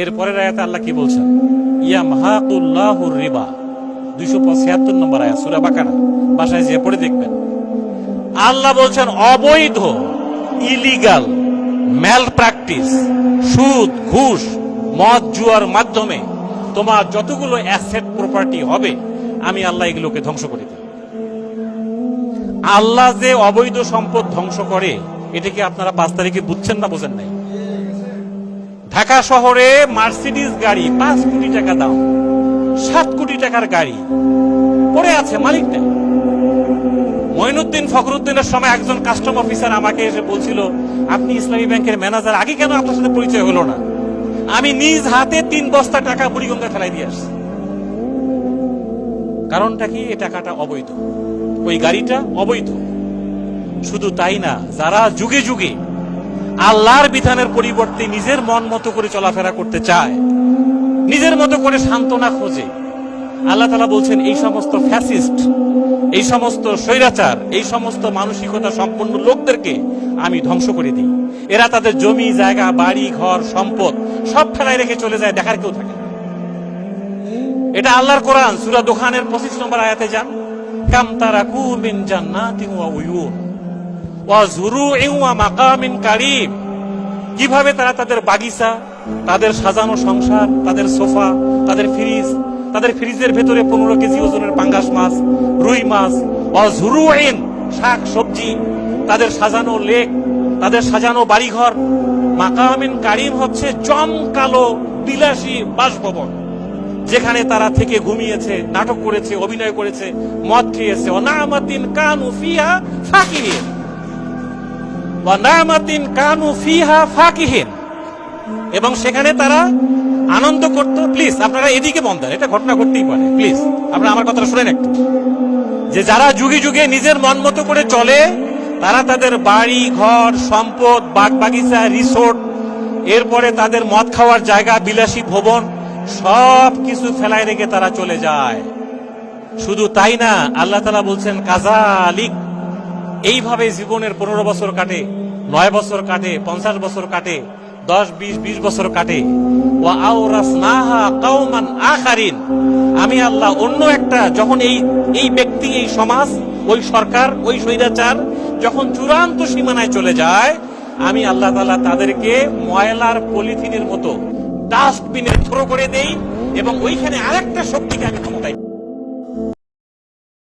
এরপরের আয়াতে আল্লাহ কি বলছেন? ইয়ামহাকুল্লাহুর রিবা, 275 নম্বর আয়াত সূরা বাকারা, বাসায় যেয়ে পড়ে দেখবেন। আল্লাহ বলছেন অবৈধ, ইলিগাল, ম্যাল প্র্যাকটিস, সুদ, ঘুষ, মদ, জুয়ার মাধ্যমে তোমার যতগুলো অ্যাসেট প্রপার্টি হবে আমি আল্লাহ এগুলোকে ধ্বংস করে দেব। আল্লাহ যে অবৈধ সম্পদ ধ্বংস করে এটা কি আপনারা 5 তারিখে বুঝছেন না বোঝেন নাই? ঢাকা শহরে মার্সিডিজ গাড়ি 5 কোটি টাকা দাম, 7 কোটি টাকার গাড়ি পড়ে আছে, মালিক নেই। মঈনুদ্দিন ফখরুদ্দিনের সময় একজন কাস্টম অফিসার আমাকে এসে বলছিল, আপনি ইসলামী ব্যাংকের ম্যানেজার, আগে কেন আপনার সাথে পরিচয় হলো না? আমি নিজ হাতে 3 বস্তা টাকা বুড়িগঙ্গা ফেলাই দিয়ে আসছি। কারণটা কি? এই টাকাটা অবৈধ, ওই গাড়িটা অবৈধ। শুধু তাই না, যারা যুগে যুগে আল্লাহর বিধানের পরিবর্তে নিজের মন মতো করে চলাফেরা করতে চায়, নিজের মতো করে সান্ত্বনা খোঁজে, আল্লাহ তাআলা বলছেন এই সমস্ত ফ্যাসিস্ট, এই সমস্ত স্বৈরাচার, এই সমস্ত মানসিকতা সম্পন্ন লোকদেরকে আমি ধ্বংস করে দিই। এরা তাদের জমি জায়গা, বাড়ি ঘর, সম্পদ সব ফেলায় রেখে চলে যায়, দেখার কেউ থাকে না। এটা আল্লাহর কোরআন, সূরা দোখানের 25 নম্বর আয়াতে যান। কাম তারাকু মিন জান্নাতিন ওয়া উয়ুন ওয়া যুরুইন ওয়া মাকামিন কারীম, কিভাবে তারা তাদের বাগিচা, তাদের সাজানো সংসার, তাদের সোফা, তাদের ফ্রিজ, তাদের ফ্রিজের ভেতরে 15 কেজি ওজনের পাঙ্গাস মাছ, রুই মাছ, ওয়া যুরুইন, শাক সবজি, তাদের সাজানো লেক, তাদের সাজানো বাড়িঘর, মাকামিন কারীম হচ্ছে জমকালো বিলাসী বাসভবন, যেখানে তারা থেকে ঘুমিয়েছে, নাটক করেছে, অভিনয় করেছে, মদ খেয়েছে। ওয়ানামাতিন কানু ফিহা ফাকিহিন, ওয়ানামাতিন কানু ফিহা ফাকিহিন, এবং সেখানে তারা আনন্দ করত। প্লিজ আপনারা এদিকে মন দেন, এটা ঘটনা ঘটতেই পারে, প্লিজ আপনারা আমার কথাটা শুনেন একটু। যে যারা যুগে যুগে নিজের মন মতো করে চলে, তারা তাদের বাড়ি ঘর, সম্পদ, বাগ বাগিচা, রিসোর্ট, এরপরে তাদের মদ খাওয়ার জায়গা, বিলাসী ভবন সব কিছু ফেলায় রেখে তারা চলে যায়। শুধু তাই না, আল্লাহ তাআলা বলছেন কাযালিক, এইভাবে জীবনের 15 বছর কাটে, 9 বছর কাটে, 50 বছর কাটে, 10, 20 বছর কাটে। ওয়া আওরাসনাহা কওমান আখারিন, আমি আল্লাহ অন্য একটা, যখন এই ব্যক্তি, এই সমাজ, ওই সরকার, ওই স্বৈরাচার যখন চূড়ান্ত সীমানায় চলে যায়, আমি আল্লাহ তাআলা তাদেরকে ময়লার পলিথিনের মতো ডাস্টবিনে থ্রো করে দেই, এবং ওইখানে আরেকটা শক্তিকে আমি ক্ষমতায়